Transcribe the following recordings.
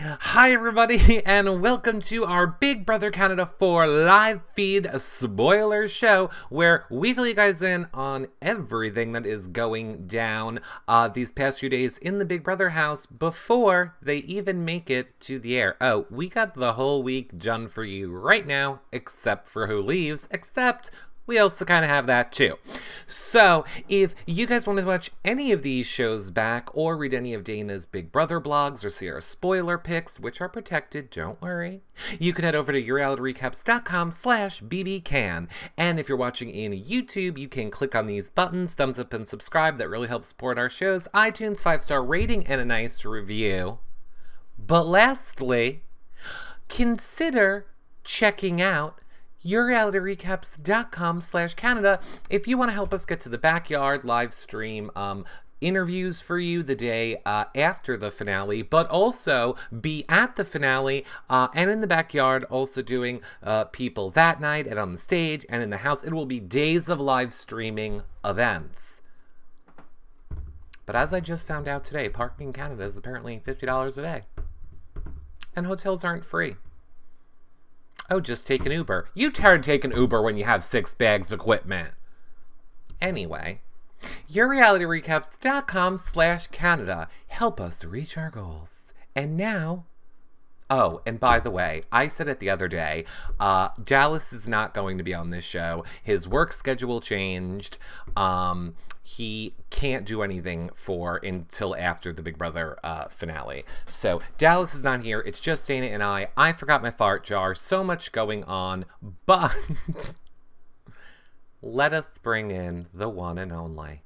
Hi everybody, and welcome to our Big Brother Canada 4 live feed spoiler show, where we fill you guys in on everything that is going down these past few days in the Big Brother house before they even make it to the air. Oh, we got the whole week done for you right now, except for who leaves, except we also kind of have that too. So, if you guys want to watch any of these shows back or read any of Dana's Big Brother blogs or see our spoiler picks, which are protected, don't worry, you can head over to yourrealityrecaps.com/bbcan. And if you're watching in YouTube, you can click on these buttons, thumbs up and subscribe. That really helps support our shows. iTunes 5-star rating and a nice review. But lastly, consider checking out yourrealityrecaps.com/Canada if you want to help us get to the backyard live stream interviews for you the day after the finale, but also be at the finale and in the backyard also doing people that night and on the stage and in the house. It will be days of live streaming events. But as I just found out today, parking in Canada is apparently $50 a day. And hotels aren't free. Oh, just take an Uber. You tired of taking Uber when you have 6 bags of equipment. Anyway, yourrealityrecaps.com/Canada. Help us reach our goals. And now, oh, and by the way, I said it the other day, Dallas is not going to be on this show. His work schedule changed. He can't do anything until after the Big Brother finale. So Dallas is not here. It's just Dana and I. I forgot my fart jar. So much going on. But let us bring in the one and only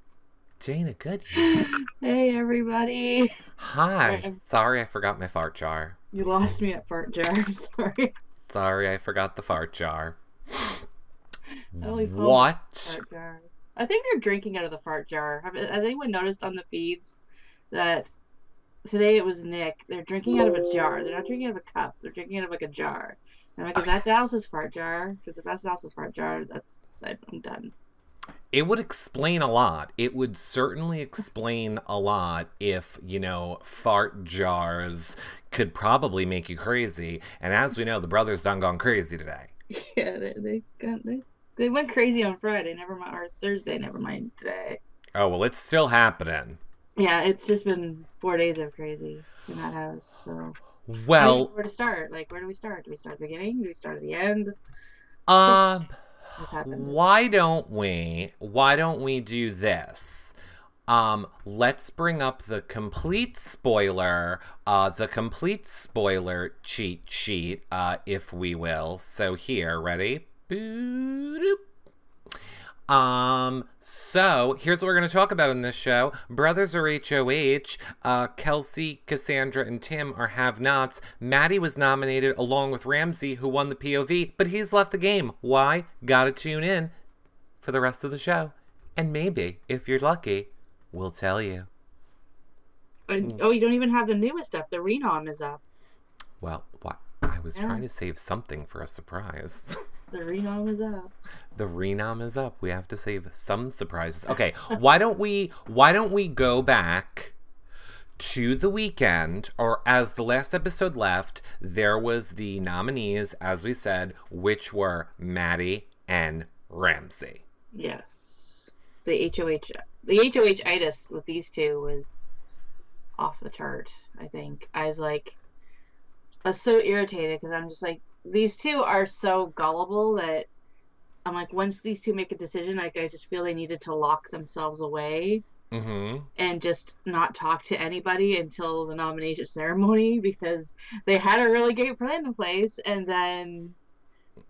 Dana Goodyear. Hey, everybody. Hi. Sorry I forgot my fart jar. You lost me at fart jar. I'm sorry. Sorry I forgot the fart jar. What? Fart jar. I think they're drinking out of the fart jar. Has anyone noticed on the feeds that today it was Nick? They're drinking out of a jar. They're not drinking out of a cup. They're drinking out of like a jar. And I'm like, is that Dallas's fart jar? Because if that's Dallas's fart jar, I'm done. It would explain a lot. It would certainly explain a lot if, you know, fart jars could probably make you crazy. And as we know, the brothers done gone crazy today. Yeah, they went crazy on Friday, never mind, or Thursday, never mind today. Oh, well, it's still happening. Yeah, it's just been 4 days of crazy in that house, so. Well, where to start? Like, where do we start? Do we start at the beginning? Do we start at the end? Why don't we do this? Let's bring up the complete spoiler cheat sheet, if we will. So here, ready? So here's what we're going to talk about in this show. Brothers are HOH. Kelsey, Cassandra, and Tim are have-nots. Maddie was nominated along with Ramsey, who won the POV, but he's left the game. Why? Gotta tune in for the rest of the show. And maybe, if you're lucky, we'll tell you. Oh, you don't even have the newest up. The Renom is up. Well, what? I was trying to save something for a surprise. The Renom is up. The Renom is up. We have to save some surprises. Okay, why don't we go back to the weekend, or as the last episode left, there was the nominees, as we said, which were Maddie and Ramsey. Yes. The HOH-itis with these two was off the chart, I think. I was so irritated because I'm just like, these two are so gullible that I'm like, once these two make a decision, like, I just feel they needed to lock themselves away and just not talk to anybody until the nomination ceremony, because they had a really great plan in place, and then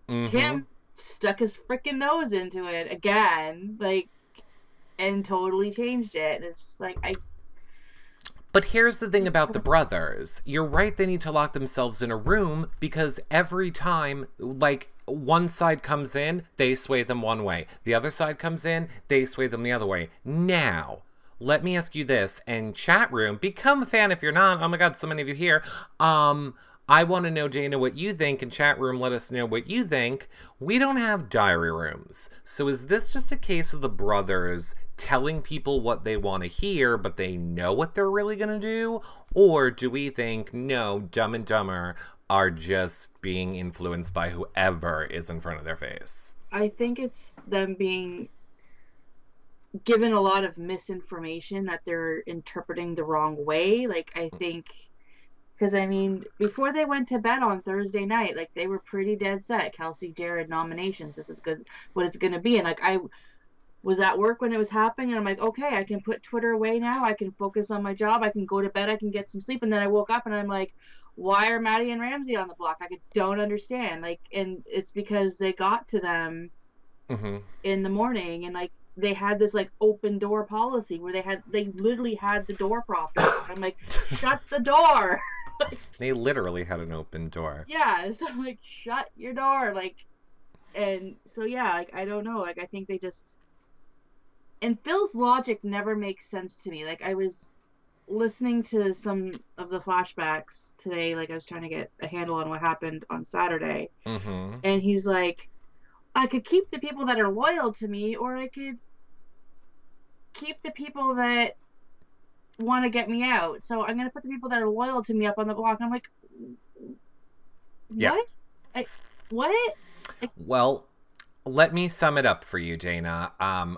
Tim stuck his freaking nose into it again, like, and totally changed it. And it's just like, But here's the thing about the brothers. You're right, they need to lock themselves in a room, because every time, like, one side comes in, they sway them one way. The other side comes in, they sway them the other way. Now, let me ask you this, and chat room, become a fan if you're not. Oh my god, so many of you here. I want to know, Dana, what you think. In chat room, let us know what you think. We don't have diary rooms. So is this just a case of the brothers telling people what they want to hear, but they know what they're really going to do? Or do we think, no, Dumb and Dumber are just being influenced by whoever is in front of their face? I think it's them being given a lot of misinformation that they're interpreting the wrong way. Like, I think, because I mean, before they went to bed on Thursday night, like, they were pretty dead set. Kelsey, Jared nominations. This is good, what it's going to be. And like, I was at work when it was happening, and I'm like, okay, I can put Twitter away now. I can focus on my job. I can go to bed. I can get some sleep. And then I woke up and I'm like, why are Maddie and Ramsey on the block? I don't understand. Like, and it's because they got to them in the morning, and like, they had this like open door policy where they literally had the door propped open. I'm like, shut the door. They literally had an open door. Yeah, so I'm like, shut your door. Like, and so yeah, like, I don't know. Like, I think they just, and Phil's logic never makes sense to me. Like, I was listening to some of the flashbacks today, like I was trying to get a handle on what happened on Saturday, and he's like, I could keep the people that are loyal to me, or I could keep the people that want to get me out. So I'm going to put the people that are loyal to me up on the block. And I'm like, what? Yeah. What? Well, let me sum it up for you, Dana.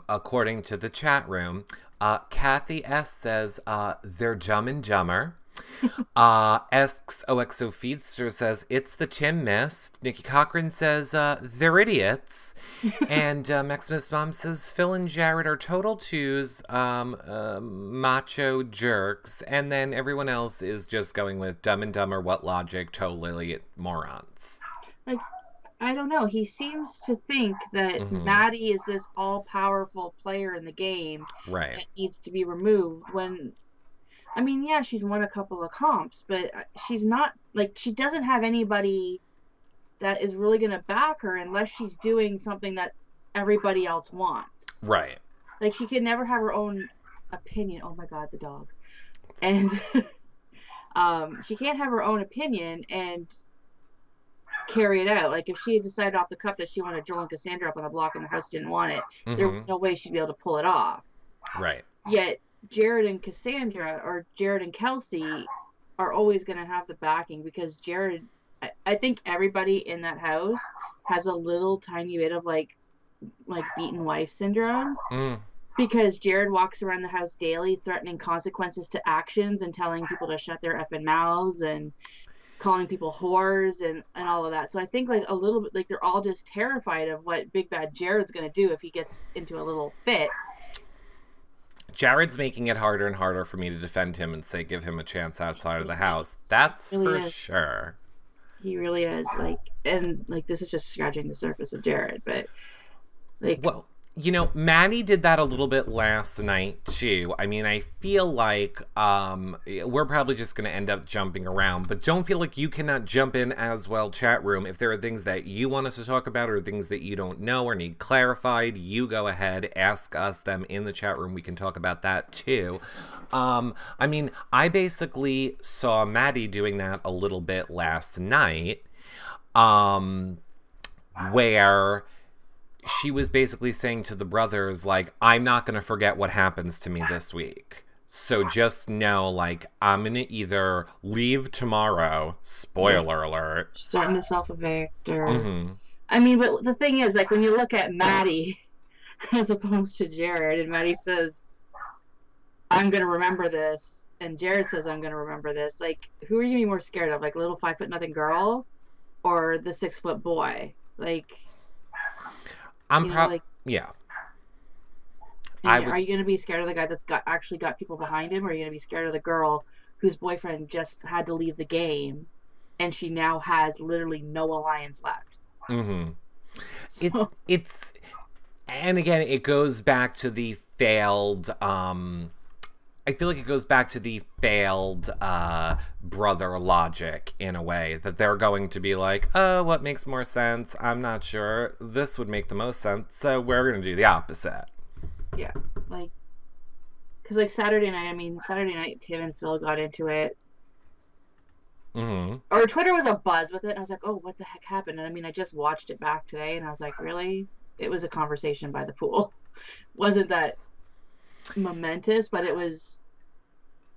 According to the chat room, Kathy S says they're Dumb and Dumber. XOXO Feedster says it's the Tim missed. Nikki Cochran says they're idiots. And Maximus Mom says Phil and Jared are total twos, macho jerks. And then everyone else is just going with Dumb and Dumber, what logic, totally morons. Like, I don't know. He seems to think that Maddie is this all-powerful player in the game that needs to be removed when, I mean, yeah, she's won a couple of comps, but she's not, like, she doesn't have anybody that is really going to back her unless she's doing something that everybody else wants. Right. Like, she can never have her own opinion. Oh my God, the dog. And she can't have her own opinion and carry it out. Like, if she had decided off the cuff that she wanted Joel and Cassandra up on the block and the house didn't want it, there was no way she'd be able to pull it off. Right. Yet Jared and Cassandra, or Jared and Kelsey, are always going to have the backing, because Jared, I think everybody in that house has a little tiny bit of like beaten wife syndrome, because Jared walks around the house daily threatening consequences to actions and telling people to shut their effing mouths and calling people whores and all of that. So I think like a little bit, like, they're all just terrified of what Big Bad Jared's going to do if he gets into a little fit. Jared's making it harder and harder for me to defend him and say give him a chance outside of the house. That's really for sure. He really is. Like, and like, this is just scratching the surface of Jared, but like, well, you know, Maddie did that a little bit last night too. I mean, I feel like we're probably just going to end up jumping around, but don't feel like you cannot jump in as well, chat room. If there are things that you want us to talk about or things that you don't know or need clarified, you go ahead, ask us them in the chat room. We can talk about that too. I mean, I basically saw Maddie doing that a little bit last night, where she was basically saying to the brothers, like, I'm not going to forget what happens to me this week. So just know, like, I'm going to either leave tomorrow, spoiler alert. Starting to self-evict, or... I mean, but the thing is, like, when you look at Maddie as opposed to Jared, and Maddie says, I'm going to remember this, and Jared says, I'm going to remember this, like, who are you going to be more scared of? Like, little 5'0" girl or the 6' boy? Like... I'm probably, yeah. Are you going to be scared of the guy that's actually got people behind him, or are you going to be scared of the girl whose boyfriend just had to leave the game, and she now has literally no alliance left? So. It's, and again, it goes back to the failed, I feel like it goes back to the failed brother logic in a way, that they're going to be like, oh, what makes more sense? I'm not sure. This would make the most sense, so we're going to do the opposite. Yeah. Like, because like Saturday night, Tim and Phil got into it. Or Twitter was abuzz with it, and I was like, oh, what the heck happened? And I mean, I just watched it back today, and I was like, really? It was a conversation by the pool. Wasn't that momentous, but it was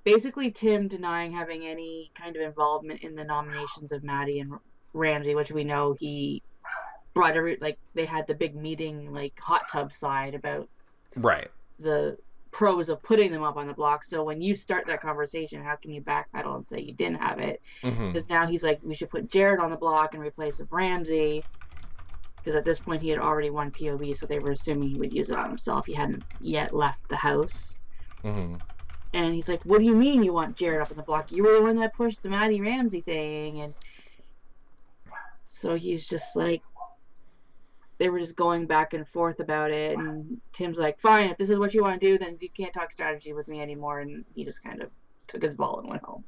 basically Tim denying having any kind of involvement in the nominations of Maddie and Ramsey, which we know he brought like they had the big meeting, like hot tub side about Right. the pros of putting them up on the block. So when you start that conversation, how can you backpedal and say you didn't have it? Because now he's like, we should put Jared on the block and replace with Ramsey. Because at this point he had already won POV, so they were assuming he would use it on himself. He hadn't yet left the house. And he's like, what do you mean you want Jared up on the block? You were the one that pushed the Maddie Ramsey thing. And so he's just like, they were just going back and forth about it, and Tim's like, fine, if this is what you want to do, then you can't talk strategy with me anymore. And he just kind of took his ball and went home.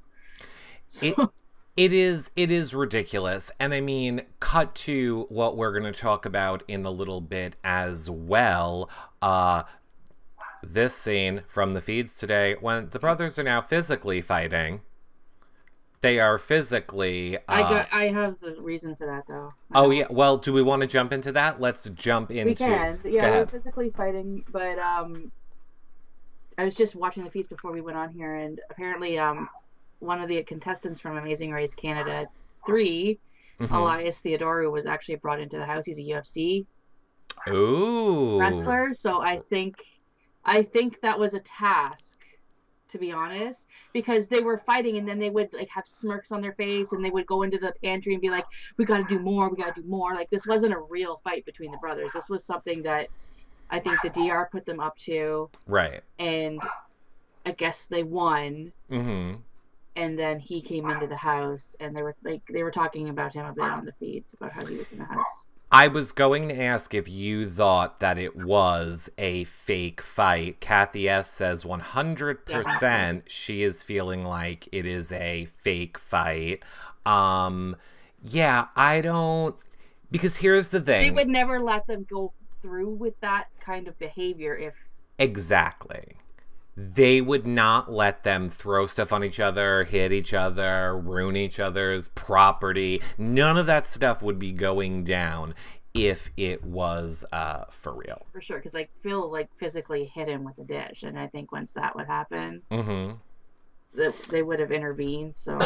So. It is ridiculous. And I mean, cut to what we're going to talk about in a little bit as well. This scene from the feeds today, when the brothers are now physically fighting. They are physically... I have the reason for that, though. Oh, yeah. Well, do we want to jump into that? Let's jump into... We can. Yeah, they're physically fighting, but I was just watching the feeds before we went on here, and apparently one of the contestants from Amazing Race Canada 3, Elias Theodoru, was actually brought into the house. He's a UFC wrestler, so I think that was a task, to be honest, because they were fighting and then they would like have smirks on their face and they would go into the pantry and be like, we got to do more. Like, this wasn't a real fight between the brothers. This was something that I think the DR put them up to. Right. And I guess they won. And then he came into the house and they were talking about him a bit on the feeds about how he was in the house. I was going to ask if you thought that it was a fake fight. Kathy S. says 100% she is feeling like it is a fake fight. Yeah, I don't... Because here's the thing. They would never let them go through with that kind of behavior if... Exactly. They would not let them throw stuff on each other, hit each other, ruin each other's property. None of that stuff would be going down if it was for real. For sure, because like Phil like physically hit him with a dish, and I think once that would happen, they would have intervened. So,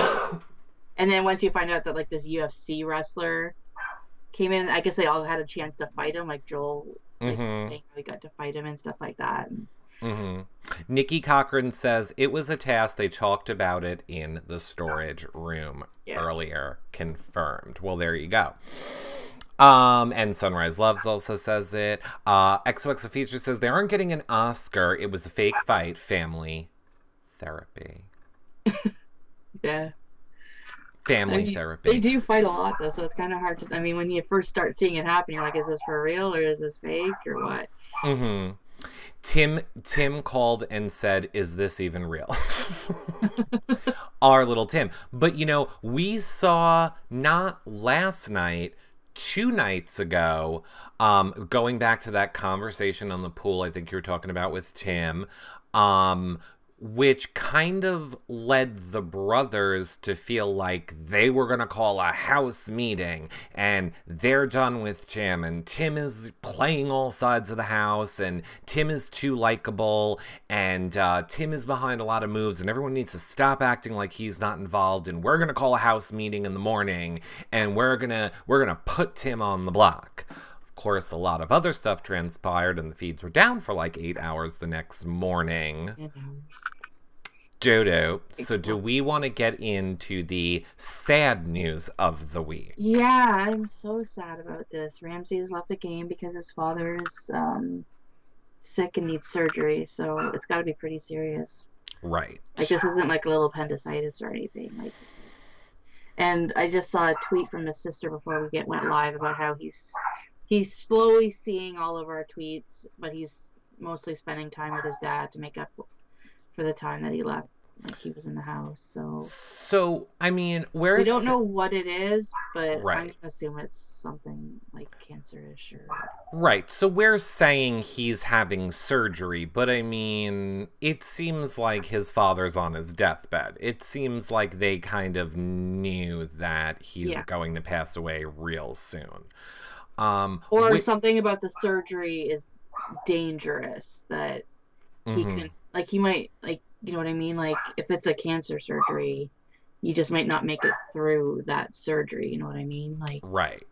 and then once you find out that like this UFC wrestler came in, I guess they all had a chance to fight him, like Joel saying we got to fight him and stuff like that. And, Nikki Cochran says it was a task. They talked about it in the storage room earlier. Confirmed. Well, there you go. And Sunrise Loves also says it. XOXO Feature says they aren't getting an Oscar. It was a fake fight. Family therapy. Yeah. Family therapy. They do fight a lot though, so it's kind of hard to. I mean, when you first start seeing it happen, you're like, is this for real or is this fake or what? Tim called and said, is this even real? Our little Tim. But, you know, we saw not last night, 2 nights ago, going back to that conversation on the pool I think you were talking about with Tim, which kind of led the brothers to feel like they were going to call a house meeting and they're done with Tim and Tim is playing all sides of the house and Tim is too likable and Tim is behind a lot of moves and everyone needs to stop acting like he's not involved and we're going to call a house meeting in the morning and we're going to put Tim on the block. Of course, a lot of other stuff transpired and the feeds were down for like 8 hours the next morning. Dodo, so do we want to get into the sad news of the week? Yeah, I'm so sad about this. Ramsey has left the game because his father's sick and needs surgery, so it's got to be pretty serious. Right. Like, this isn't like a little appendicitis or anything. Like, this is... And I just saw a tweet from his sister before we went live about how he's slowly seeing all of our tweets, but he's mostly spending time with his dad to make up for the time that he left like he was in the house. So I mean, where we don't know what it is, but I'm right. gonna assume it's something like cancerish or Right. So we're saying he's having surgery, but I mean, it seems like his father's on his deathbed. It seems like they kind of knew that he's going to pass away real soon. Or something about the surgery is dangerous, that he can, like, he might, like, you know what I mean? Like, if it's a cancer surgery, you just might not make it through that surgery. You know what I mean? Like, right.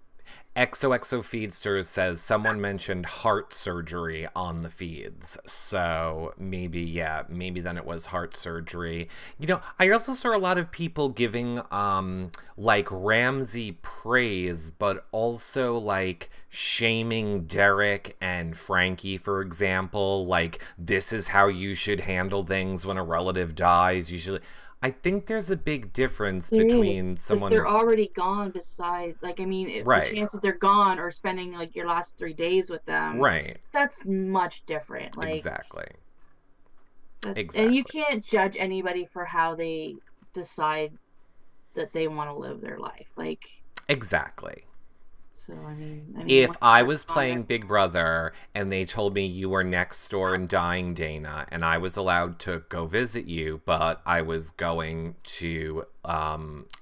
XOXO Feedsters says someone mentioned heart surgery on the feeds. So maybe, yeah, maybe then it was heart surgery. You know, I also saw a lot of people giving, like, Ramsey praise, but also, like, shaming Derek and Frankie, for example. Like, this is how you should handle things when a relative dies. You should... I think there's a big difference between someone... they're already gone. Besides, like, I mean, if the chances they're gone or spending, like, your last 3 days with them, that's much different. Like, exactly. And you can't judge anybody for how they decide that they want to live their life. Like, exactly. So, I mean if I was playing Big Brother and they told me you were next door and dying, Dana, and I was allowed to go visit you, but I was going to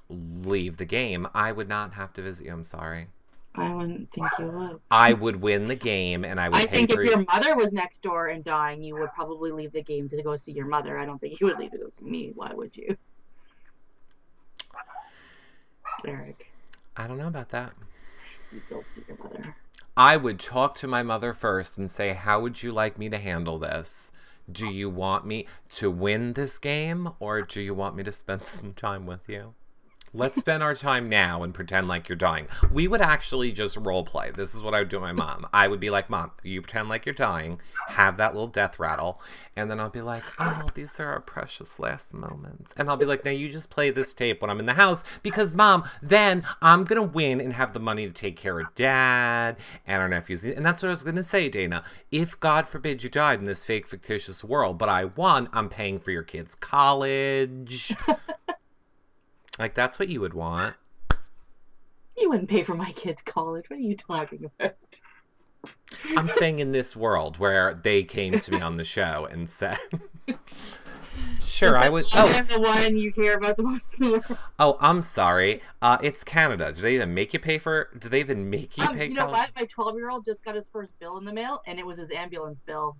leave the game, I would not have to visit you. I'm sorry. I wouldn't think you would. I would win the game, and I would pay think if your mother was next door and dying, you would probably leave the game to go see your mother. I don't think you would leave to go see me. Why would you? Eric. I don't know about that. You don't see your mother. I would talk to my mother first and say, how would you like me to handle this? Do you want me to win this game, or do you want me to spend some time with you? Let's spend our time now and pretend like you're dying. We would actually just role play. This is what I would do with my mom. I would be like, Mom, you pretend like you're dying, have that little death rattle, and then I'll be like, oh, these are our precious last moments. And I'll be like, now you just play this tape when I'm in the house, because, Mom, then I'm going to win and have the money to take care of Dad and our nephews. And that's what I was going to say, Dana. If, God forbid, you died in this fake, fictitious world, but I won, I'm paying for your kids' college. Like, that's what you would want. You wouldn't pay for my kids' college. What are you talking about? I'm saying in this world where they came to me on the show and said... Sure, I would... I'm the one you care about the most in the world. Oh, I'm sorry. It's Canada. Do they even make you pay for... Do they even make you pay? You know what? My 12-year-old just got his first bill in the mail, and it was his ambulance bill.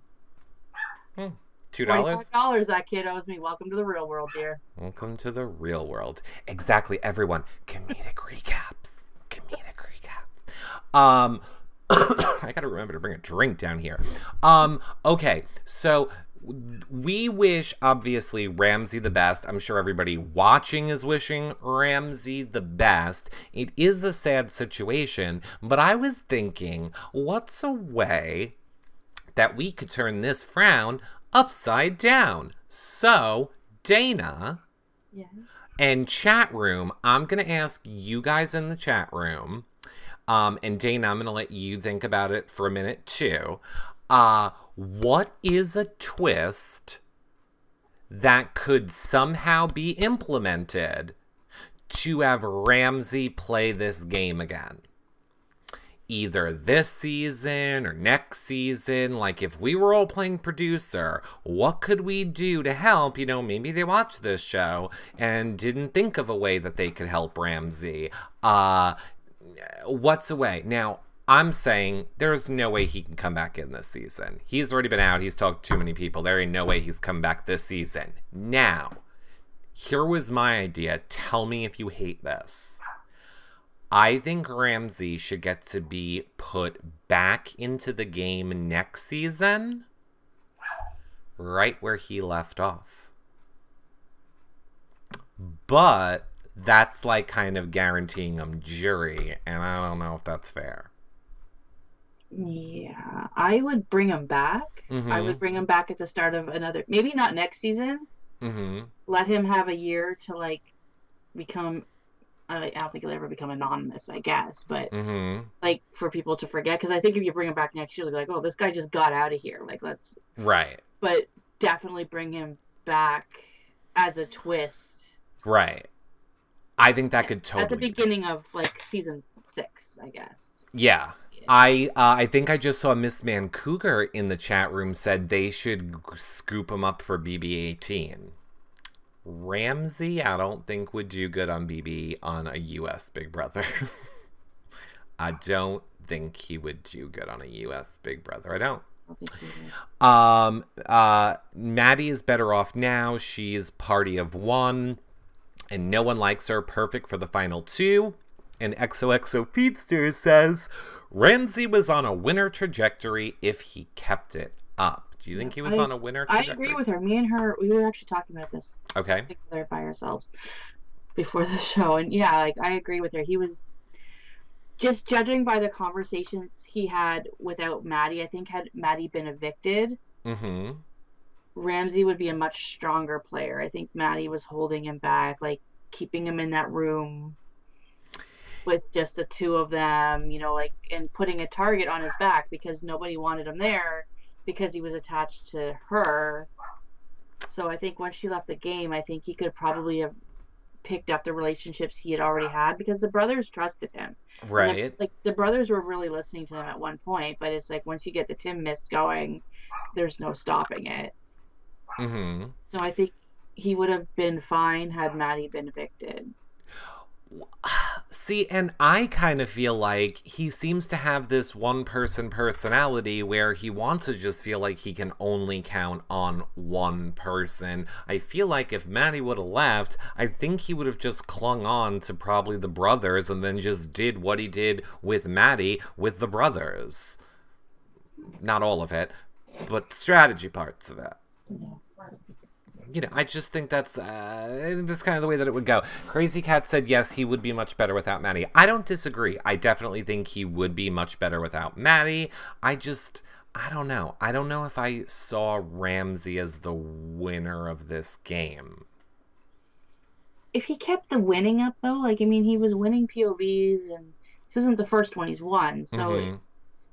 $2? $25 that kid owes me. Welcome to the real world, dear. Welcome to the real world. Exactly, everyone. Comedic recaps. Comedic recaps. I gotta remember to bring a drink down here. Okay, so we wish, obviously, Ramsey the best. I'm sure everybody watching is wishing Ramsey the best. It is a sad situation, but I was thinking, what's a way that we could turn this frown upside down? So, Dana, and chat room, I'm going to ask you guys in the chat room, and Dana, I'm going to let you think about it for a minute too. What is a twist that could somehow be implemented to have Ramsey play this game again? Either this season or next season. Like, if we were all playing producer, what could we do to help? You know, maybe they watched this show and didn't think of a way that they could help Ramsey. What's a way? Now, I'm saying there's no way he can come back in this season. He's already been out. He's talked to too many people. There ain't no way he's come back this season. Now, here was my idea. Tell me if you hate this. I think Ramsey should get to be put back into the game next season, right where he left off. But that's like kind of guaranteeing him jury, and I don't know if that's fair. Yeah, I would bring him back. I would bring him back at the start of another, maybe not next season. Let him have a year to, like, become... I don't think he'll ever become anonymous, I guess, but like, for people to forget, because I think if you bring him back next year, they'll be like, oh, this guy just got out of here. Like, let's... Right. But definitely bring him back as a twist. Right. I think that could totally at the beginning of like season 6, I guess. Yeah. I think I just saw Miss Man Cougar in the chat room said they should scoop him up for BB-18. Ramsey, I don't think would do good on BB on a U.S. Big Brother. I don't think he would do good on a U.S. Big Brother. I don't. Maddie is better off now. She's party of one, and no one likes her. Perfect for the final 2. And XOXO Feedster says Ramsey was on a winner trajectory if he kept it up. Do you think he was on a winner trajectory? I agree with her. Me and her, we were actually talking about this. Okay. Together by ourselves before the show, and yeah, like I agree with her. He was, just judging by the conversations he had without Maddie, I think had Maddie been evicted, Ramsey would be a much stronger player. I think Maddie was holding him back, like keeping him in that room with just the 2 of them, you know, like, and putting a target on his back because nobody wanted him there because he was attached to her. So I think once she left the game, I think he could probably have picked up the relationships he had already had because the brothers trusted him. Right. Like the brothers were really listening to them at one point, but it's like once you get the Tim mist going, there's no stopping it. So I think he would have been fine had Maddie been evicted. See, and I kind of feel like he seems to have this one-person personality where he wants to just feel like he can only count on one person. I feel like if Maddie would have left, I think he would have just clung on to probably the brothers and then just did what he did with Maddie with the brothers. Not all of it, but strategy parts of it. You know, I just think that's kind of the way that it would go. Crazy Cat said, yes, he would be much better without Maddie. I don't disagree. I definitely think he would be much better without Maddie. I don't know. I don't know if I saw Ramsey as the winner of this game. If he kept the winning up, though, like, I mean, he was winning POVs, and this isn't the first one he's won, so...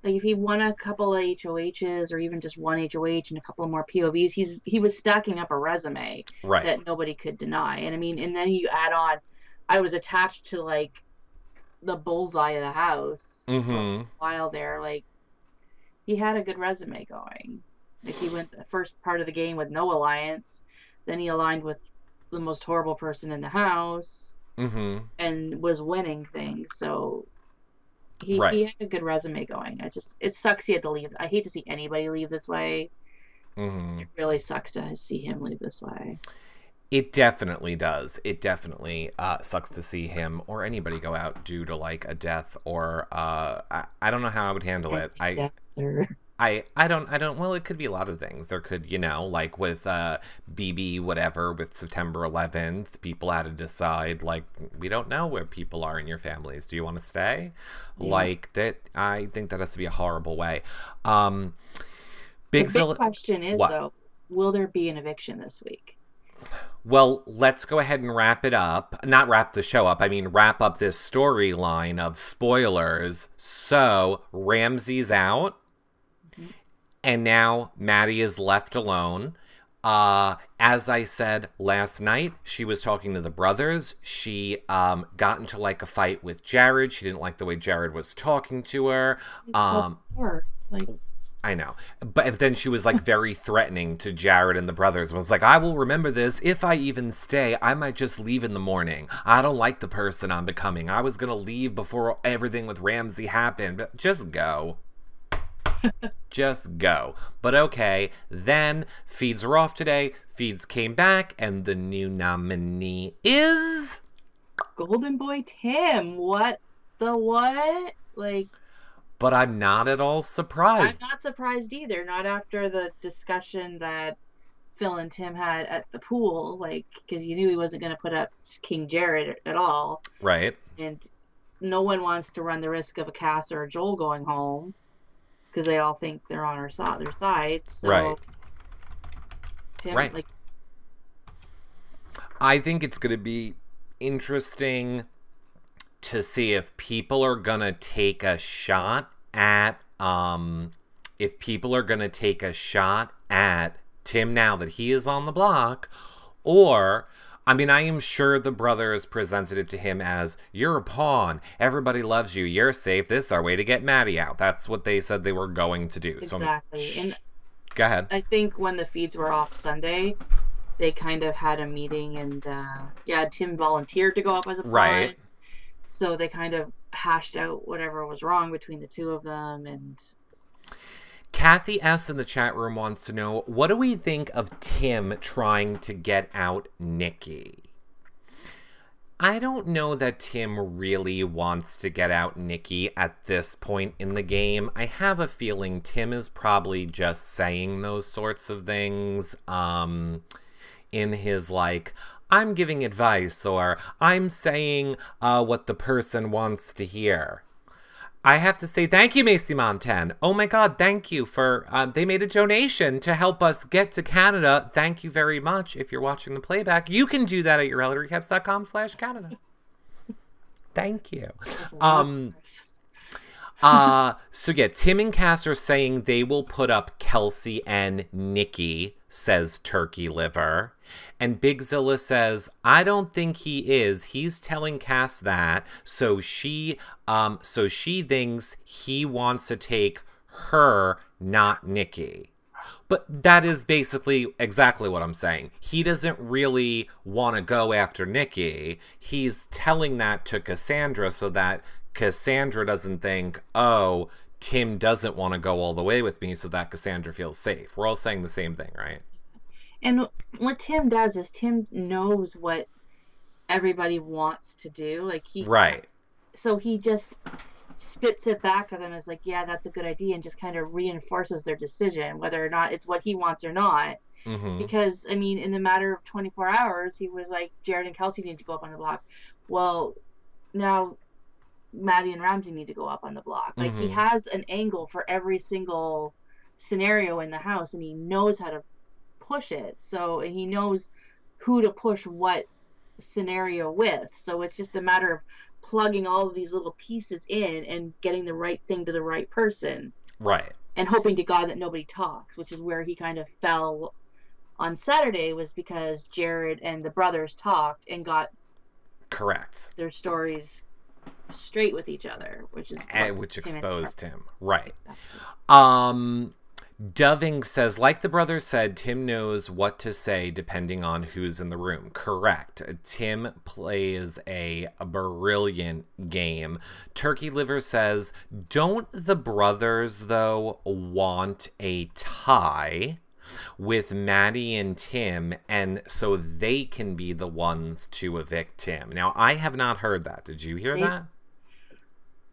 Like, if he won a couple of HOHs or even just one HOH and a couple of more POVs, he was stacking up a resume that nobody could deny. And, I mean, and then you add on, I was attached to, like, the bullseye of the house for a while there. Like, he had a good resume going. Like, he went the first part of the game with no alliance. Then he aligned with the most horrible person in the house and was winning things. So... He had a good resume going. It sucks he had to leave. I hate to see anybody leave this way. It really sucks to see him leave this way. It definitely does. It definitely sucks to see him or anybody go out due to like a death or I don't know how I would handle it. I don't, well, it could be a lot of things. There could, you know, like with BB, whatever, with September 11th, people had to decide, like, we don't know where people are in your families. Do you want to stay? Yeah. Like, that, I think that has to be a horrible way. The big question is, though, will there be an eviction this week? Well, let's go ahead and wrap it up. Not wrap the show up. I mean, wrap up this storyline of spoilers. So, Ramsey's out. And now Maddie is left alone. As I said last night, she was talking to the brothers. She got into like a fight with Jared. She didn't like the way Jared was talking to her. I know. But then she was like very threatening to Jared and the brothers. Was like, I will remember this. If I even stay, I might just leave in the morning. I don't like the person I'm becoming. I was going to leave before everything with Ramsey happened. But just go. Just go. But okay, then Feeds are off today. Feeds came back, and the new nominee is... Golden Boy Tim. What the what? Like... But I'm not at all surprised. I'm not surprised either. Not after the discussion that Phil and Tim had at the pool. Like, because you knew he wasn't going to put up King Jared at all. Right. And no one wants to run the risk of a Cass or a Joel going home. Because they all think they're on their side. So, right. Tim, right. Like, I think it's going to be interesting to see if people are going to take a shot at, Tim now that he is on the block, Or, I mean, I am sure the brothers presented it to him as, you're a pawn. Everybody loves you. You're safe. This is our way to get Maddie out. That's what they said they were going to do. Exactly. So, And go ahead. I think when the feeds were off Sunday, they kind of had a meeting and, yeah, Tim volunteered to go up as a pawn. Right. So they kind of hashed out whatever was wrong between the two of them. And Kathy S. in the chat room wants to know, what do we think of Tim trying to get out Nikki? I don't know that Tim really wants to get out Nikki at this point in the game. I have a feeling Tim is probably just saying those sorts of things in his, like, I'm giving advice, or I'm saying what the person wants to hear. I have to say thank you, Macy Montan. Oh my God, thank you for, they made a donation to help us get to Canada. Thank you very much. If you're watching the playback, you can do that at yourrealityrecaps.com/Canada. Thank you. So yeah, Tim and Cass are saying they will put up Kelsey and Nikki, says Turkey Liver. And Big Zilla says, I don't think he is. He's telling Cass that, so she thinks he wants to take her, not Nikki. But that is basically exactly what I'm saying. He doesn't really want to go after Nikki. He's telling that to Cassandra so that Cassandra doesn't think, oh, Tim doesn't want to go all the way with me, so that Cassandra feels safe. We're all saying the same thing, right? And what Tim does is Tim knows what everybody wants to do. Like right. So he just spits it back at them as like, yeah, that's a good idea, and just kind of reinforces their decision, whether or not it's what he wants or not. Mm-hmm. Because, I mean, in the matter of 24 hours, he was like, Jared and Kelsey need to go up on the block. Well, now Maddie and Ramsey need to go up on the block. Like, mm-hmm. He has an angle for every single scenario in the house, and he knows how to push it. So, and he knows who to push what scenario with. So it's just a matter of plugging all of these little pieces in and getting the right thing to the right person. Right. And hoping to God that nobody talks, which is where he kind of fell on Saturday, was because Jared and the brothers talked and got correct their stories straight with each other, which exposed him. Right. Exactly. Doving says, like the brother said, Tim knows what to say depending on who's in the room. Correct. Tim plays a brilliant game. Turkey Liver says, don't the brothers, though, want a tie with Maddie and Tim, and so they can be the ones to evict Tim? Now, I have not heard that. Did you hear that?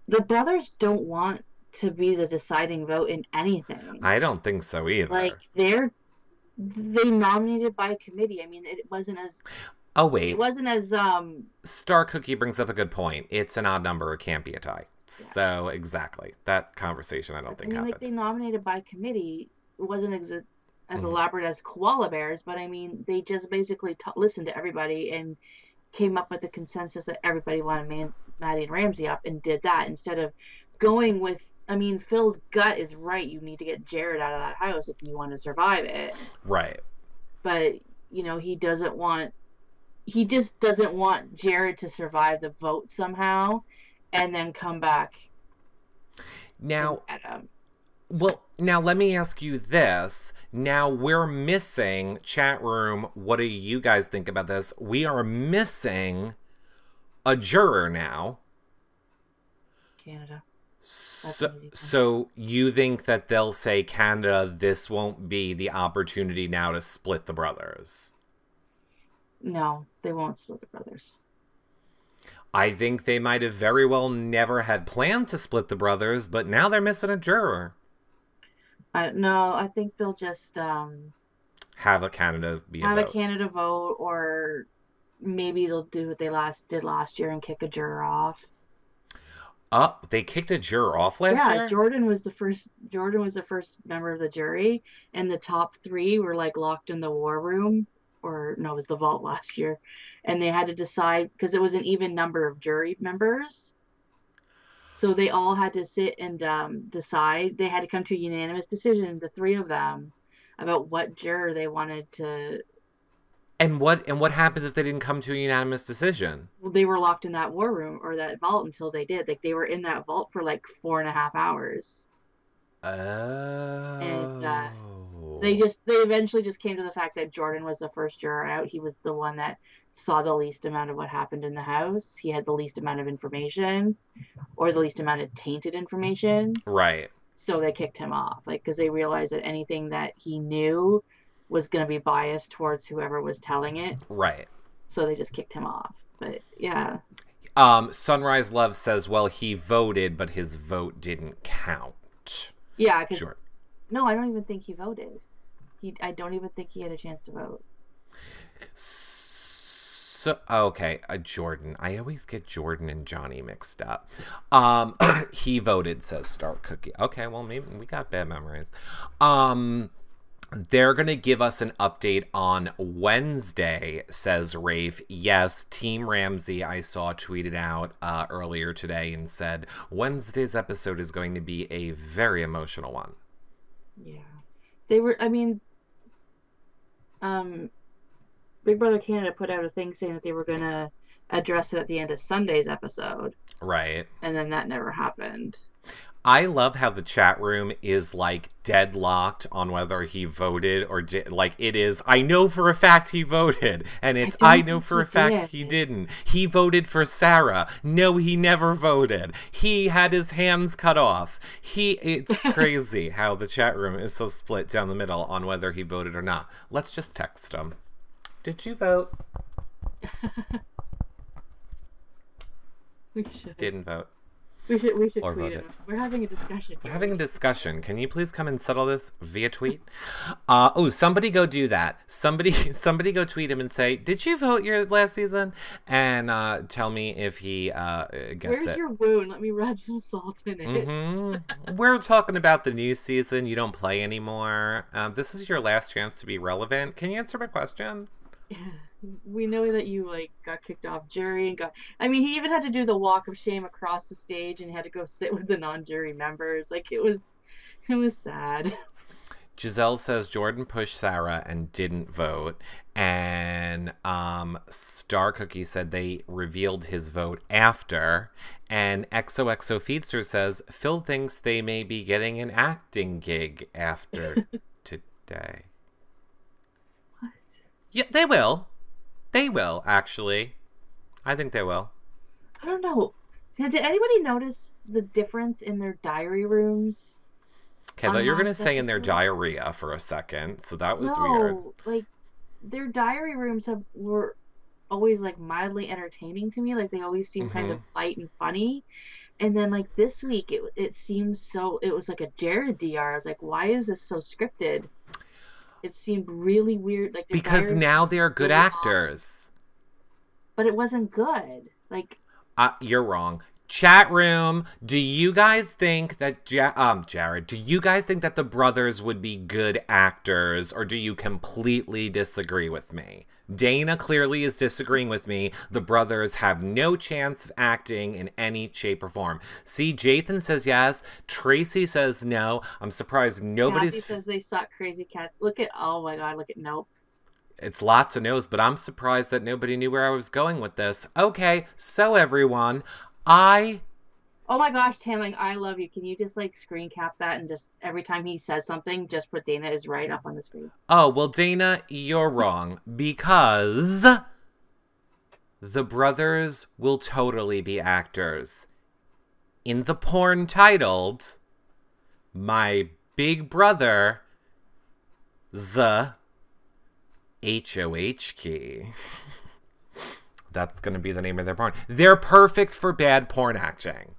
The brothers don't want to be the deciding vote in anything. I don't think so either. Like, they nominated by committee. I mean, it wasn't as... Oh, wait. It wasn't as... Star Cookie brings up a good point. It's an odd number. It can't be a tie. Yeah. So, exactly. That conversation I don't think happened. Like, they nominated by committee. It wasn't as elaborate as Koala Bears, but, I mean, they just basically listened to everybody and came up with the consensus that everybody wanted Maddie and Ramsey up, and did that instead of going with... I mean, Phil's gut is right. You need to get Jared out of that house if you want to survive it. Right. But, you know, he just doesn't want Jared to survive the vote somehow and then come back. Now, well, now let me ask you this. Now we're missing, chat room, what do you guys think about this? We are missing a juror now. Canada. So you think that they'll say, Canada, this won't be the opportunity now to split the brothers? No, they won't split the brothers. I think they might have very well never had planned to split the brothers, but now they're missing a juror. No, I think they'll just have a Canada Canada vote, or maybe they'll do what they did last year and kick a juror off. Oh, they kicked a juror off last year? Yeah, Jordan was the first member of the jury, and the top three were like locked in the war room, or no, it was the vault last year, and they had to decide because it was an even number of jury members, so they all had to sit and decide. They had to come to a unanimous decision, the three of them, about what juror they wanted to And what happens if they didn't come to a unanimous decision? Well, they were locked in that war room or that vault until they did. Like they were in that vault for like 4.5 hours. And Oh. they eventually just came to the fact that Jordan was the first juror out. He was the one that saw the least amount of what happened in the house. He had the least amount of information or the least amount of tainted information. Right. So they kicked him off, like, because they realized that anything that he knew was going to be biased towards whoever was telling it. Right. So they just kicked him off. But yeah. Sunrise Love says, well, he voted, but his vote didn't count. Yeah, because Sure. no, I don't even think he voted. I don't even think he had a chance to vote. So okay, Jordan. I always get Jordan and Johnny mixed up. He voted, says Star Cookie. Okay, well maybe we got bad memories. They're gonna give us an update on Wednesday, says Rafe. Yes, Team Ramsey, I saw tweeted out earlier today and said Wednesday's episode is going to be a very emotional one. Yeah, they were. I mean, Big Brother Canada put out a thing saying that they were gonna address it at the end of Sunday's episode, Right. and then that never happened. I love how the chat room is like deadlocked on whether he voted or did. Like it is, I know for a fact he voted, and it's I know for a fact he didn't. He voted for Sarah. No, he never voted. He had his hands cut off. It's crazy how the chat room is so split down the middle on whether he voted or not. Let's just text him. Did you vote? We should. Didn't vote. We should Or tweet vote him. We're having a discussion. We're having a discussion. Can you please come and settle this via tweet? Oh, somebody go do that. Somebody go tweet him and say, "Did you vote your last season?" And tell me if he gets Where's it. your wound? Let me rub some salt in it. We're talking about the new season. You don't play anymore. This is your last chance to be relevant. Can you answer my question? We know that you like got kicked off jury and got. I mean, he even had to do the walk of shame across the stage and he had to go sit with the non-jury members. Like it was sad. Giselle says Jordan pushed Sarah and didn't vote. And Star Cookie said they revealed his vote after. And XOXO Feedster says Phil thinks they may be getting an acting gig after today. What? Yeah, they will. They will, actually. I think they will. I don't know. Did anybody notice the difference in their diary rooms? Okay, I thought you were going to say in their diarrhea for a second, so that was weird. Like, their diary rooms were always, like, mildly entertaining to me. Like, they always seemed kind of light and funny. And then, like, this week, it seemed so... It was like a Jared DR. I was like, why is this so scripted? It seemed really weird. Like because now they're good actors. But it wasn't good. Like... You're wrong. Chat room, do you guys think that Jared, do you guys think that the brothers would be good actors, or do you completely disagree with me? Dana clearly is disagreeing with me. The brothers have no chance of acting in any shape or form. See, Jathan says yes. Tracy says no. I'm surprised nobody's... Kathy says they suck. Crazy cats. Look at... Oh my god, look at... Nope. It's lots of no's, but I'm surprised that nobody knew where I was going with this. Okay, so everyone... Oh my gosh, Tanling, I love you. Can you just like screen cap that and just every time he says something, just put Dana is right up on the screen? Oh, well, Dana, you're wrong because the brothers will totally be actors. In the porn titled My Big Brother, the HOH Key. That's going to be the name of their porn. They're perfect for bad porn acting.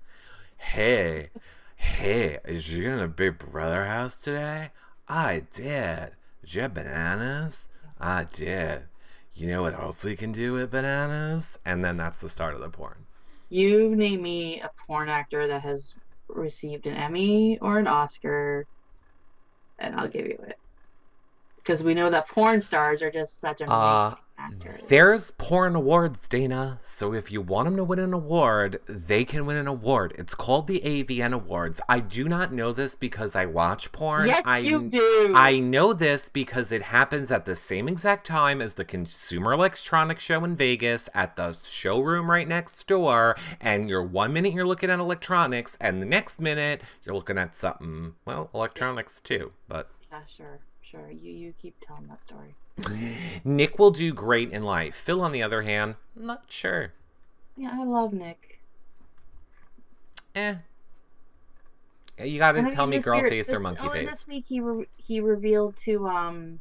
Hey, is you in a Big Brother house today? I did. Did you have bananas? I did. You know what else we can do with bananas? And then that's the start of the porn. You name me a porn actor that has received an Emmy or an Oscar, and I'll give you it. Because we know that porn stars are just such amazing actor. There's porn awards, Dana. So if you want them to win an award, they can win an award. It's called the AVN Awards. I do not know this because I watch porn. Yes, you do. I know this because it happens at the same exact time as the Consumer Electronics Show in Vegas at the showroom right next door. And you're 1 minute you're looking at electronics, and the next minute you're looking at something, well, electronics too. But yeah, sure. You keep telling that story. Nick will do great in life. Phil, on the other hand, not sure. Yeah, I love Nick. You gotta tell me girl face or monkey face. This week he revealed to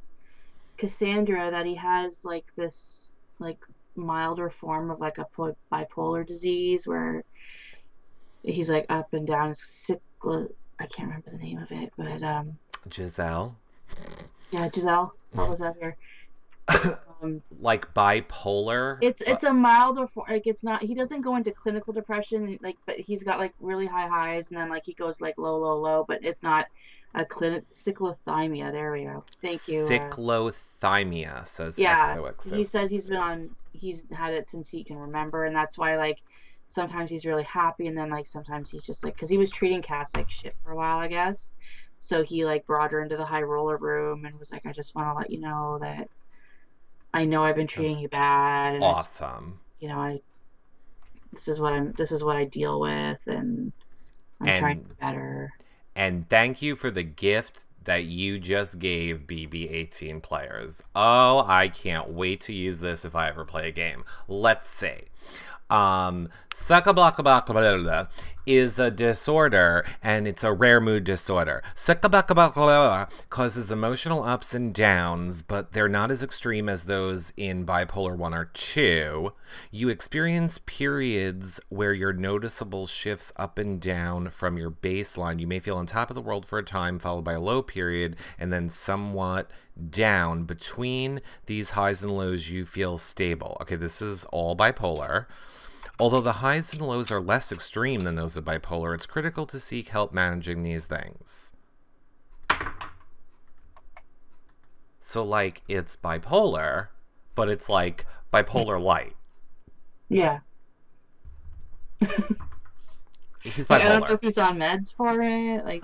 Cassandra that he has like this like milder form of like a bipolar disease where he's like up and down. I can't remember the name of it, but Giselle. Yeah, Giselle. What was that here? Like bipolar. It's a milder form. Like it's not. He doesn't go into clinical depression. Like, but he's got like really high highs, and then like he goes like low, low, low. But it's not a cyclothymia. There we go. Thank you. Cyclothymia says yeah. XOXO. He says he's had it since he can remember, and that's why like sometimes he's really happy, and then like sometimes he's just like because he was treating Cass like shit for a while, I guess. So he like brought her into the high roller room and was like, I just want to let you know that I know I've been treating you bad. And awesome. This is what I deal with, and I'm trying to be better. And thank you for the gift that you just gave BB18 players. Oh, I can't wait to use this if I ever play a game. Let's see. Suckablockablockablocka is a disorder, and it's a rare mood disorder. Suckablockablocka causes emotional ups and downs, but they're not as extreme as those in bipolar 1 or 2. You experience periods where your noticeable shifts up and down from your baseline. You may feel on top of the world for a time, followed by a low period, and then somewhat down. Between these highs and lows, you feel stable. Okay, this is all bipolar. Although the highs and lows are less extreme than those of bipolar, it's critical to seek help managing these things. So, like, it's bipolar, but it's like bipolar light. Yeah. He's bipolar. Like, I don't know if he's on meds for it. Like,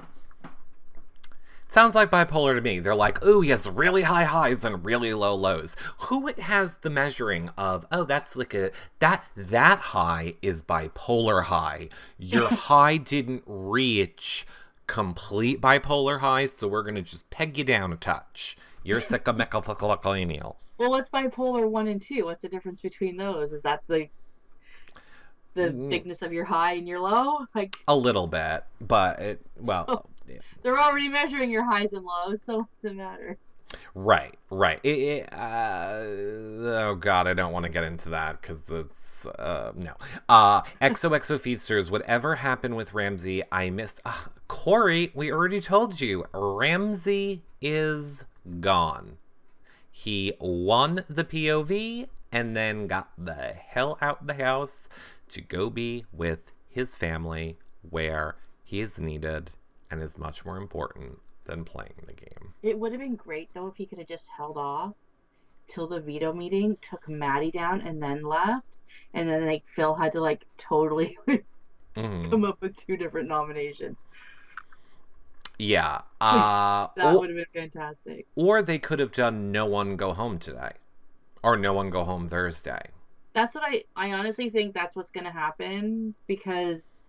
sounds like bipolar to me. They're like, ooh, he has really high highs and really low lows. Who has the measuring of, oh, that's like that high is bipolar high. Your high didn't reach complete bipolar high, so we're going to just peg you down a touch. You're psychomechanical. Well, what's bipolar 1 and 2? What's the difference between those? Is that the thickness of your high and your low? Like a little bit, but yeah. They're already measuring your highs and lows, so what's it matter? Right. Oh God, I don't want to get into that because it's no. XOXO Feedsters, whatever happened with Ramsey, I missed. Corey, we already told you, Ramsey is gone. He won the POV and then got the hell out of the house to go be with his family where he is needed and is much more important than playing the game. It would have been great, though, if he could have just held off till the veto meeting, took Maddie down, and then left. And then, like, Phil had to, like, totally come up with 2 different nominations. Yeah. That would have been fantastic. Or they could have done no one go home today. Or no one go home Thursday. That's what I honestly think that's what's going to happen, because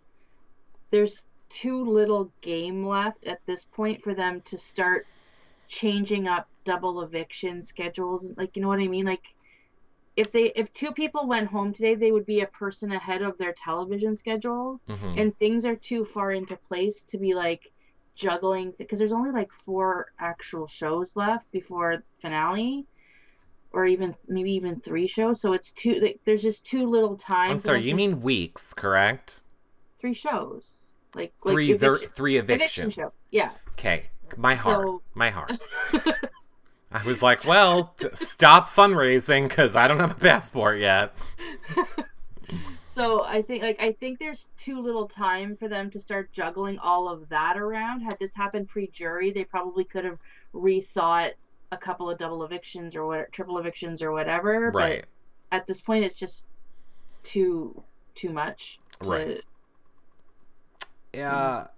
there's too little game left at this point for them to start changing up double eviction schedules. Like, you know what I mean? Like, if 2 people went home today, they would be a person ahead of their television schedule, and things are too far into place to be like juggling, because there's only like 4 actual shows left before finale, or maybe even 3 shows. So it's there's just too little time. I'm sorry, you mean weeks, correct? 3 shows. Like 3 evictions. Eviction show. Yeah. Okay. My heart. I was like, well, stop fundraising because I don't have a passport yet. So I think there's too little time for them to start juggling all of that around. Had this happened pre-jury, they probably could have rethought a couple of double evictions or what, triple evictions or whatever. Right. But at this point, it's just too much Right. to. Yeah,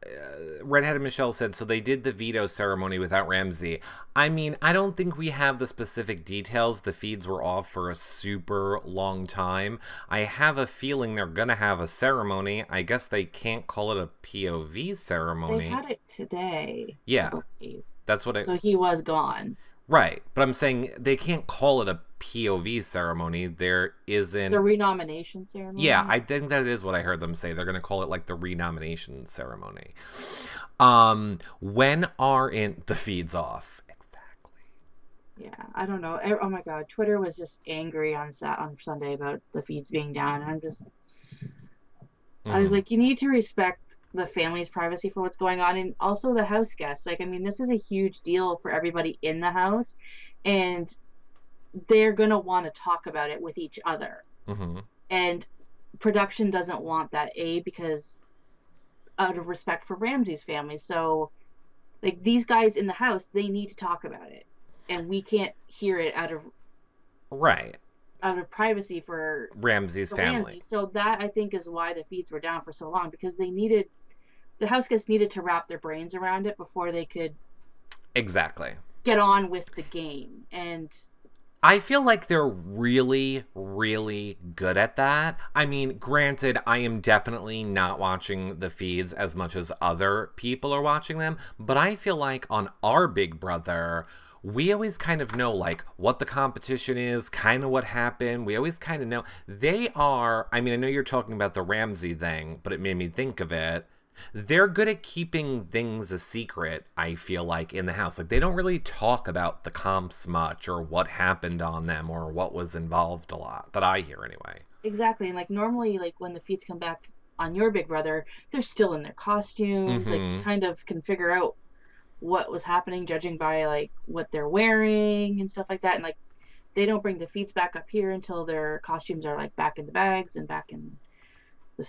Redheaded Michelle said, so they did the veto ceremony without Ramsey. I mean, I don't think we have the specific details. The feeds were off for a super long time. I have a feeling they're going to have a ceremony. I guess they can't call it a POV ceremony. They had it today. Yeah, that's what So he was gone. Right, but I'm saying they can't call it a POV ceremony. There isn't... The renomination ceremony? Yeah, I think that is what I heard them say. They're going to call it, like, the renomination ceremony. When are in... The feed's off. Exactly. Yeah, I don't know. Oh, my God. Twitter was just angry on Sunday about the feeds being down. And I'm just... I was like, you need to respect the family's privacy for what's going on, and also the house guests. Like, I mean, this is a huge deal for everybody in the house, and they're gonna want to talk about it with each other. And production doesn't want that, because out of respect for Ramsey's family. So, like, these guys in the house, they need to talk about it, and we can't hear it out of privacy for Ramsey's family. Ramsey. So that, I think, is why the feeds were down for so long, because the house guests needed to wrap their brains around it before they could get on with the game. And I feel like they're really, really good at that. I mean, granted, I am definitely not watching the feeds as much as other people are watching them, but I feel like on our Big Brother, we always kind of know, like, what the competition is, kind of what happened. We always kind of know. They are, I mean, I know you're talking about the Ramsey thing, but it made me think of it. They're good at keeping things a secret, I feel like, in the house. Like, they don't really talk about the comps much, or what happened on them, or what was involved a lot, that I hear anyway. Exactly. And, like, normally, like, when the feeds come back on your Big Brother, they're still in their costumes. Like, you kind of can figure out what was happening, judging by, like, what they're wearing and stuff like that. And, like, they don't bring the feeds back up here until their costumes are, like, back in the bags and back in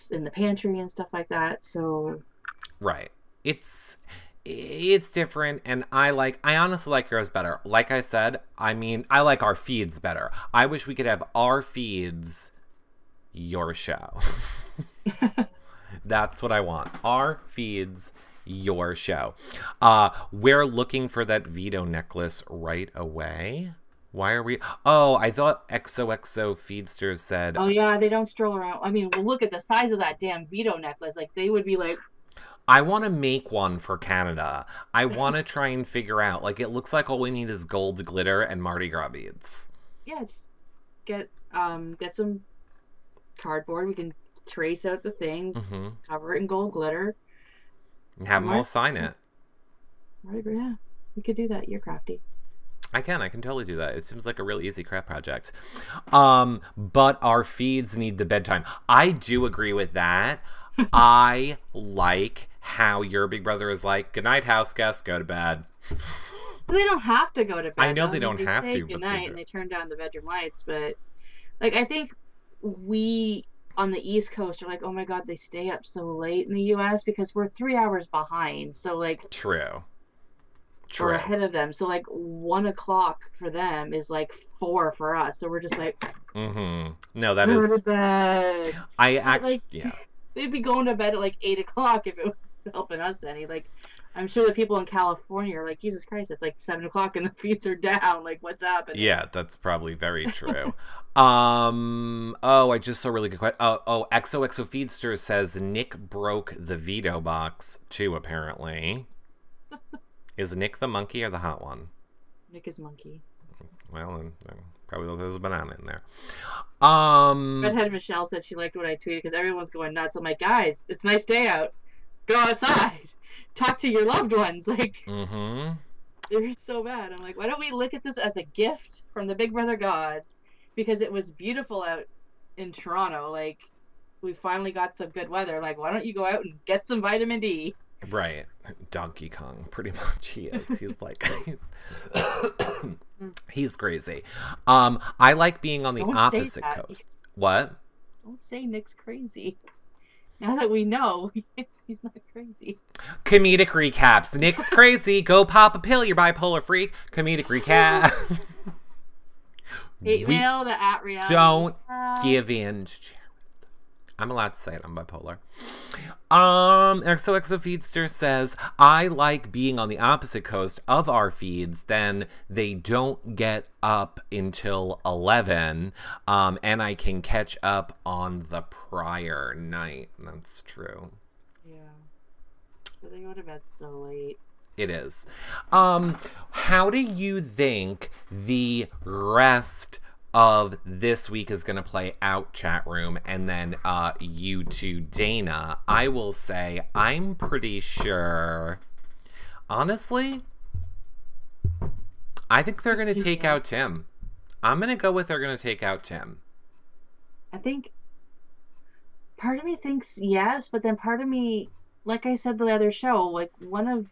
the pantry and stuff like that. So right, it's different, and I honestly like yours better. Like I said, I mean, I like our feeds better. I wish we could have our feeds your show. That's what I want. Our feeds your show. We're looking for that veto necklace right away. Why are we... Oh, I thought XOXO Feedsters said... Oh, yeah, they don't stroll around. I mean, well, look at the size of that damn veto necklace. Like, they would be like... I want to make one for Canada. I want to try and figure out... Like, it looks like all we need is gold glitter and Mardi Gras beads. Yeah, just get some cardboard. We can trace out the thing, cover it in gold glitter. And have them all sign it. Mardi Gras, yeah. We could do that. You're crafty. I can totally do that. It seems like a real easy craft project. But our feeds need the bedtime. I do agree with that. I like how your Big Brother is like, good night, house guests, go to bed. They don't have to go to bed. I know they don't have to. Good night, and they turn down the bedroom lights. But, like, I think we on the East Coast are like, oh my God, they stay up so late in the U.S. because we're 3 hours behind. So, like, True. We're ahead of them. So, like, 1 o'clock for them is like 4 for us. So we're just like, no, that is. Go to bed. I actually, like, yeah. They'd be going to bed at like 8 o'clock if it was helping us any. Like, I'm sure the people in California are like, Jesus Christ, it's like 7 o'clock and the feeds are down. Like, what's happening? Yeah, that's probably very true. I just saw a really good question. XOXO Feedster says Nick broke the veto box too, apparently. Is Nick the monkey or the hot one? Nick is monkey. Well, then probably there's a banana in there. Redhead Michelle said she liked what I tweeted because everyone's going nuts. I'm like, guys, it's a nice day out. Go outside. Talk to your loved ones. Like, they're so bad. I'm like, why don't we look at this as a gift from the Big Brother gods? Because it was beautiful out in Toronto. Like, we finally got some good weather. Like, why don't you go out and get some vitamin D? Right. Donkey Kong, pretty much he is. He's like, he's crazy. I like being on the opposite coast. What? Don't say Nick's crazy. Now that we know, he's not crazy. Comedic recaps. Nick's crazy. Go pop a pill, you're bipolar freak. Comedic recap. Hate mail to @reality. Don't give in to Jared. I'm allowed to say it. I'm bipolar. XOXO Feedster says, I like being on the opposite coast of our feeds. Then they don't get up until 11. And I can catch up on the prior night. That's true. Yeah. But they go to bed so late. It is. How do you think the rest of this week is going to play out, chat room? And then you two, Dana, I will say I'm pretty sure, honestly, I think they're going to take out Tim. I'm going to go with they're going to take out Tim. I think part of me thinks yes, but then part of me, like I said the other show, like one of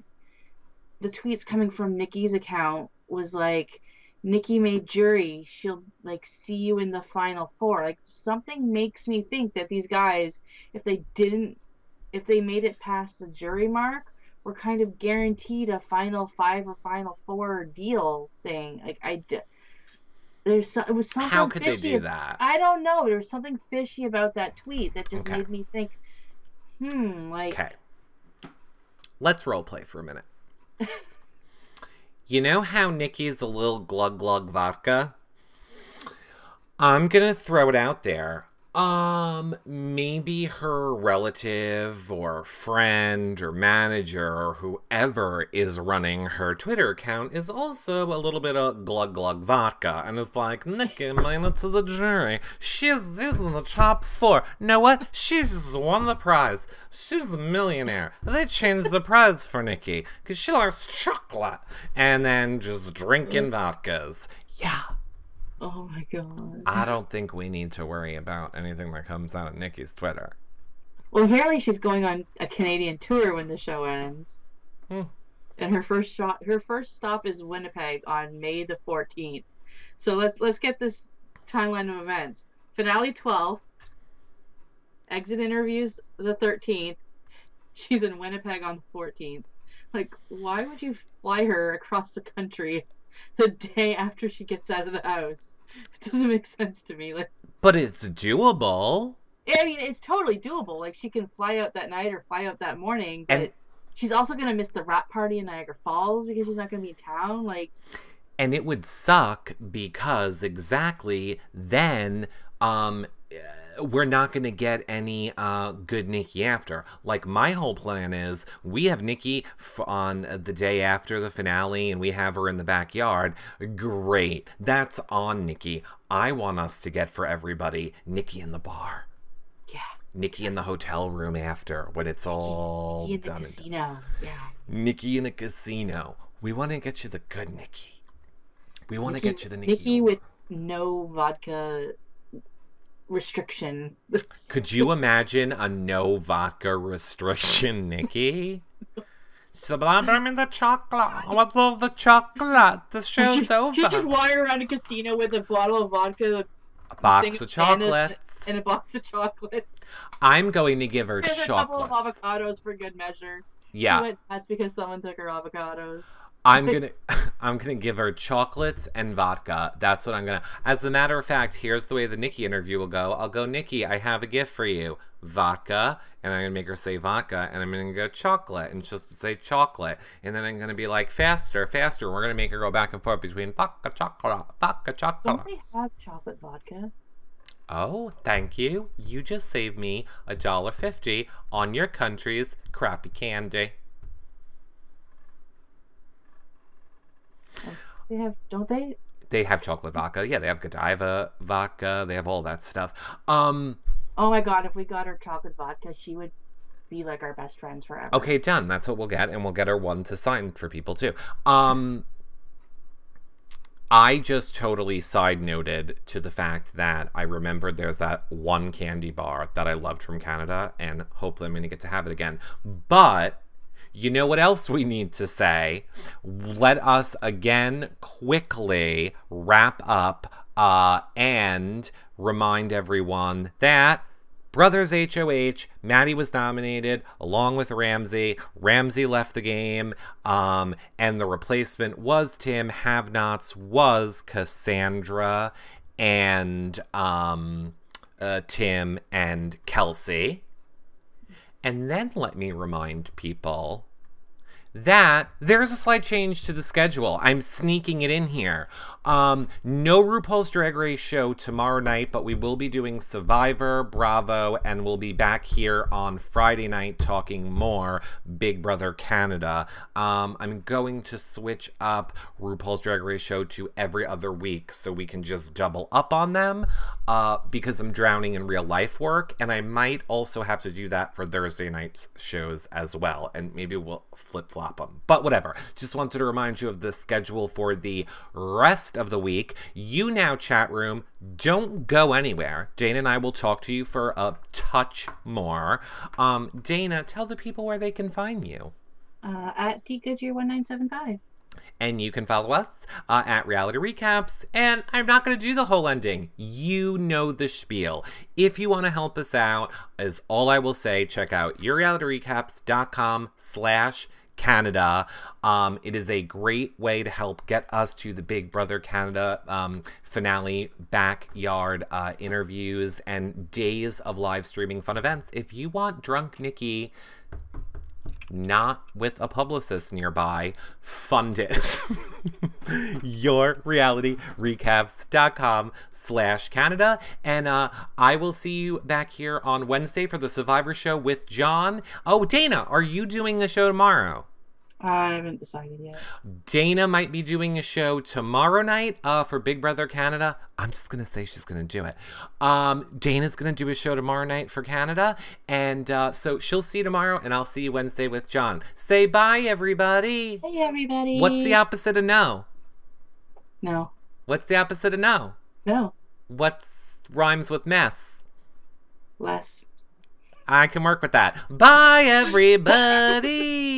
the tweets coming from Nikki's account was like, Nikki made jury, she'll like see you in the final four. Like something makes me think that these guys, if they made it past the jury mark, were kind of guaranteed a final 5 or final 4 deal thing. Like it was something. How could fishy. they do that? I don't know. There was something fishy about that tweet that just made me think, like. Okay. Let's role play for a minute. You know how Nikki's a little glug glug vodka? I'm gonna throw it out there. Maybe her relative or friend or manager or whoever is running her Twitter account is also a little bit of glug glug vodka and is like, Nikki made it to the jury. She's in the top 4. Know what? She just won the prize. She's a millionaire. They changed the prize for Nikki because she likes chocolate. And then just drinking vodkas. Yeah. Oh my god. I don't think we need to worry about anything that comes out of Nikki's Twitter. Well, apparently she's going on a Canadian tour when the show ends. And her first stop is Winnipeg on May the 14th. So let's get this timeline of events. Finale 12th. Exit interviews the 13th. She's in Winnipeg on the 14th. Like, why would you fly her across the country the day after she gets out of the house? It doesn't make sense to me. Like, but it's doable. I mean, it's totally doable. Like, she can fly out that night or fly out that morning, but she's also going to miss the wrap party in Niagara Falls because she's not going to be in town. Like, and it would suck because exactly then, we're not going to get any good Nikki after. Like, my whole plan is we have Nikki on the day after the finale and we have her in the backyard. Great. That's on Nikki. I want us to get for everybody Nikki in the bar. Yeah. Nikki in the hotel room after when it's all Nikki in the done. casino. Yeah. Nikki in the casino. We want to get you the good Nikki. We want to get you the Nikki. Nikki with no vodka restriction. Could you imagine a no vodka restriction Nikki? So bring me the chocolate. What's all the chocolate? The show's over. She's just wandering around a casino with a bottle of vodka, a box of chocolates, and a box of chocolate. I'm going to give her There's chocolates. a couple of avocados for good measure. Yeah. That's because someone took her avocados. I'm gonna give her chocolates and vodka. That's what I'm gonna. As a matter of fact, here's the way the Nikki interview will go. I'll go, Nikki, I have a gift for you. Vodka, and I'm gonna make her say vodka, and I'm gonna go chocolate, and just to say chocolate, and then I'm gonna be like faster, faster. We're gonna make her go back and forth between vodka, chocolate, vodka, chocolate. Don't they have chocolate vodka? Oh, thank you. You just saved me $1.50 on your country's crappy candy. They have, don't they? They have chocolate vodka. Yeah, they have Godiva vodka. They have all that stuff. Oh my god, if we got her chocolate vodka, she would be like our best friends forever. Okay, done. That's what we'll get, and we'll get her one to sign for people too. I just totally side noted to the fact that I remembered there's that one candy bar that I loved from Canada, and hopefully I'm going to get to have it again. But you know what else we need to say? Let us again quickly wrap up and remind everyone that Brothers HOH, Maddie was nominated along with Ramsey. Ramsey left the game, and the replacement was Tim. Have-nots was Cassandra and Tim and Kelsey. And then let me remind people that there's a slight change to the schedule. I'm sneaking it in here. No RuPaul's Drag Race show tomorrow night, but we will be doing Survivor, Bravo, and we'll be back here on Friday night talking more Big Brother Canada. I'm going to switch up RuPaul's Drag Race show to every other week so we can just double up on them because I'm drowning in real life work, and I might also have to do that for Thursday night shows as well, and maybe we'll flip-flop them. But whatever. Just wanted to remind you of the schedule for the rest of the week. You now, chat room, don't go anywhere. Dana and I will talk to you for a touch more. Dana, tell the people where they can find you. At DGoodyear1975. And you can follow us at Reality Recaps. And I'm not going to do the whole ending. You know the spiel. If you want to help us out, is all I will say, check out yourrealityrecaps.com/Canada. It is a great way to help get us to the Big Brother Canada finale backyard interviews and days of live streaming fun events. If you want Drunk Nikki, not with a publicist nearby, fund it. yourrealityrecaps.com/Canada. And I will see you back here on Wednesday for the Survivor show with John. Oh, Dana, are you doing a show tomorrow? I haven't decided yet. Dana might be doing a show tomorrow night for Big Brother Canada. I'm just going to say she's going to do it. Dana's going to do a show tomorrow night for Canada. And so she'll see you tomorrow, and I'll see you Wednesday with John. Say bye, everybody. Hey, everybody. What's the opposite of no? No. What's the opposite of no? No. What's rhymes with mess? Less. I can work with that. Bye, everybody.